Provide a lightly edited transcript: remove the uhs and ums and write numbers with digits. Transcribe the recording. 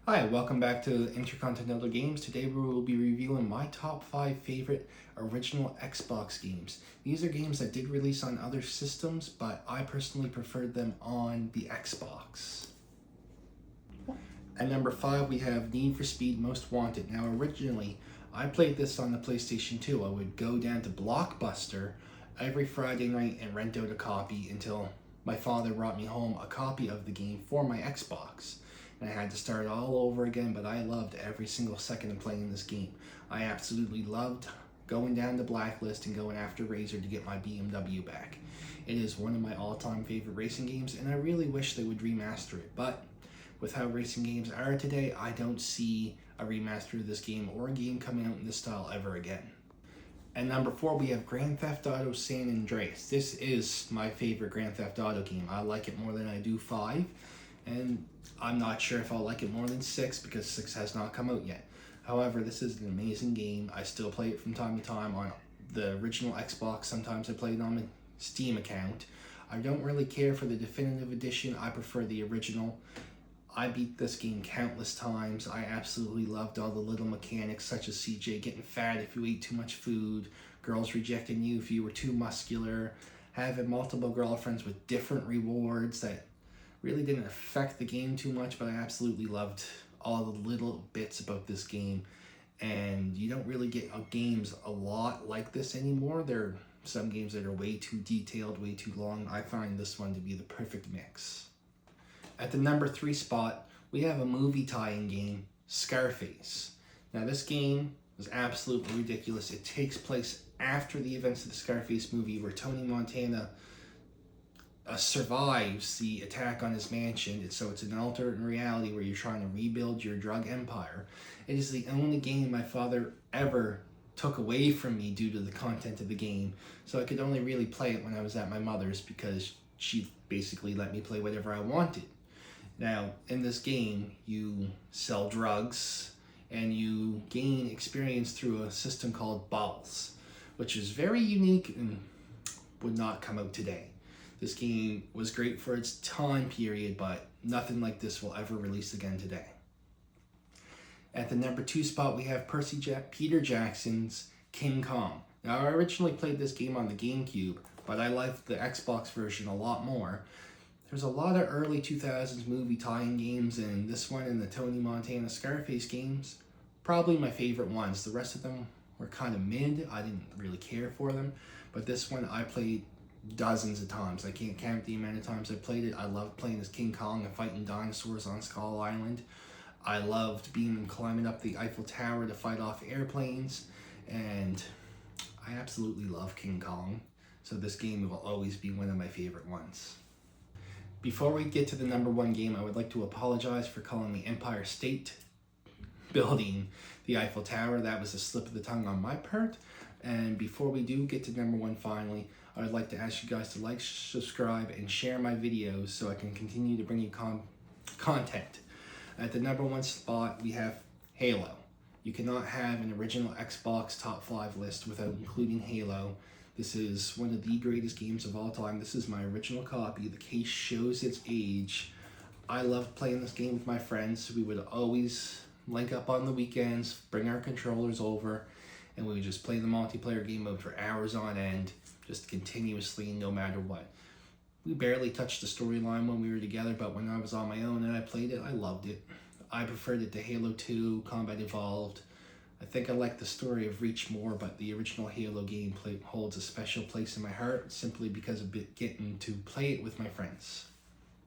Hi, welcome back to Intercontinental Games. Today we will be reviewing my top 5 favorite original Xbox games. These are games that did release on other systems, but I personally preferred them on the Xbox. At number 5 we have Need for Speed Most Wanted. Now originally, I played this on the PlayStation 2. I would go down to Blockbuster every Friday night and rent out a copy until my father brought me home a copy of the game for my Xbox. And I had to start all over again, but I loved every single second of playing this game. I absolutely loved going down the Blacklist and going after Razor to get my BMW back. It is one of my all-time favorite racing games, and I really wish they would remaster it, but with how racing games are today, I don't see a remaster of this game or a game coming out in this style ever again. At number 4, we have Grand Theft Auto San Andreas. This is my favorite Grand Theft Auto game. I like it more than I do 5, and I'm not sure if I'll like it more than 6 because 6 has not come out yet. However, this is an amazing game. I still play it from time to time on the original Xbox. Sometimes I play it on my Steam account. I don't really care for the definitive edition. I prefer the original. I beat this game countless times. I absolutely loved all the little mechanics such as CJ getting fat if you ate too much food, girls rejecting you if you were too muscular, having multiple girlfriends with different rewards that really didn't affect the game too much, but I absolutely loved all the little bits about this game. And you don't really get games a lot like this anymore. There are some games that are way too detailed, way too long. I find this one to be the perfect mix. At the number 3 spot, we have a movie tie-in game, Scarface. Now this game is absolutely ridiculous. It takes place after the events of the Scarface movie where Tony Montana survives the attack on his mansion. So it's an alternate reality where you're trying to rebuild your drug empire. It is the only game my father ever took away from me due to the content of the game. So I could only really play it when I was at my mother's because she basically let me play whatever I wanted. Now, in this game, you sell drugs and you gain experience through a system called balls, which is very unique and would not come out today. This game was great for its time period, but nothing like this will ever release again today. At the number 2 spot, we have Peter Jackson's King Kong. Now, I originally played this game on the GameCube, but I liked the Xbox version a lot more. There's a lot of early 2000s movie tie-in games, and this one and the Tony Montana Scarface games, probably my favorite ones. The rest of them were kind of mid. I didn't really care for them, but this one I played dozens of times. I can't count the amount of times I played it. I loved playing as King Kong and fighting dinosaurs on Skull Island. I loved climbing up the Eiffel Tower to fight off airplanes, and I absolutely love King Kong. So this game will always be one of my favorite ones. Before we get to the number 1 game, I would like to apologize for calling the Empire State Building the Eiffel Tower. That was a slip of the tongue on my part. And before we do get to number 1 finally, I would like to ask you guys to like, subscribe, and share my videos so I can continue to bring you content. At the number 1 spot, we have Halo. You cannot have an original Xbox top 5 list without including Halo. This is one of the greatest games of all time. This is my original copy. The case shows its age. I loved playing this game with my friends. We would always link up on the weekends, bring our controllers over, and we would just play the multiplayer game mode for hours on end, just continuously, no matter what. We barely touched the storyline when we were together, but when I was on my own and I played it, I loved it. I preferred it to Halo 2, Combat Evolved. I think I like the story of Reach more, but the original Halo gameplay holds a special place in my heart simply because of getting to play it with my friends.